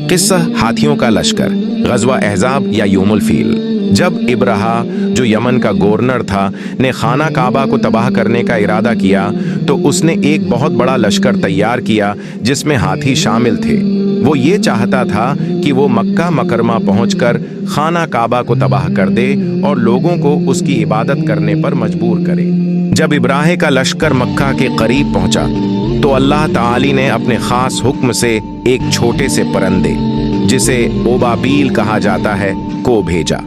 किस्सा हाथियों का लश्कर, गज़वा अहज़ाब या यौमुल फील। जब इब्राहा, जो यमन का गवर्नर था, ने खाना काबा को तबाह करने का इरादा किया तो उसने एक बहुत बड़ा लश्कर तैयार किया जिसमें हाथी शामिल थे। वो ये चाहता था कि वो मक्का मकरमा पहुंचकर खाना काबा को तबाह कर दे और लोगों को उसकी इबादत करने पर मजबूर करे। जब इब्राहे का लश्कर मक्का के करीब पहुंचा तो अल्लाह ताली ने अपने खास हुक्म से एक छोटे से परिंदे, जिसे ओबाबील कहा जाता है, को भेजा।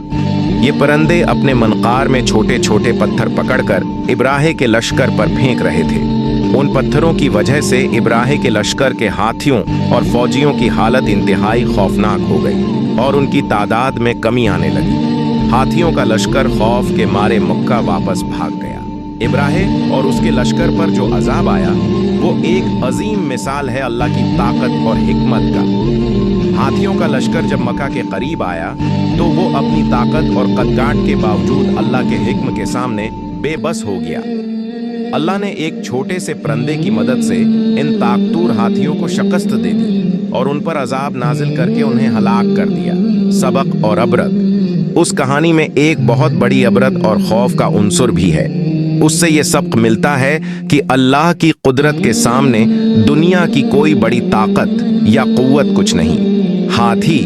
ये परिंदे अपने मनकार में छोटे छोटे पत्थर पकड़कर इब्राहे के लश्कर पर फेंक रहे थे। उन पत्थरों की वजह से इब्राहे के लश्कर के हाथियों और फौजियों की हालत इंतहाई खौफनाक हो गई और उनकी तादाद में कमी आने लगी। हाथियों का लश्कर खौफ के मारे मक्का वापस भाग गया। इब्राहे और उसके लश्कर पर जो अजाब आया वो एक अजीम मिसाल है अल्लाह की ताकत और हिकमत का। हाथियों का लश्कर जब मक्का के करीब आया तो वो अपनी ताकत और कदकाठ के बावजूद अल्लाह के हिक्म के सामने बेबस हो गया। अल्लाह ने एक छोटे से परिंदे की मदद से इन ताकतूर हाथियों को शिकस्त दे दी और उन पर अजाब नाजिल करके उन्हें हलाक कर दिया। सबक और अबरत। उस कहानी में एक बहुत बड़ी अबरत और खौफ का उन्सुर भी है। उससे ये सबक मिलता है कि अल्लाह की कुदरत के सामने दुनिया की कोई बड़ी ताकत या कुव्वत कुछ नहीं। हाथी,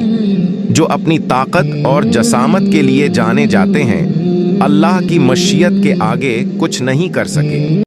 जो अपनी ताकत और जसामत के लिए जाने जाते हैं, अल्लाह की मशीयत के आगे कुछ नहीं कर सके।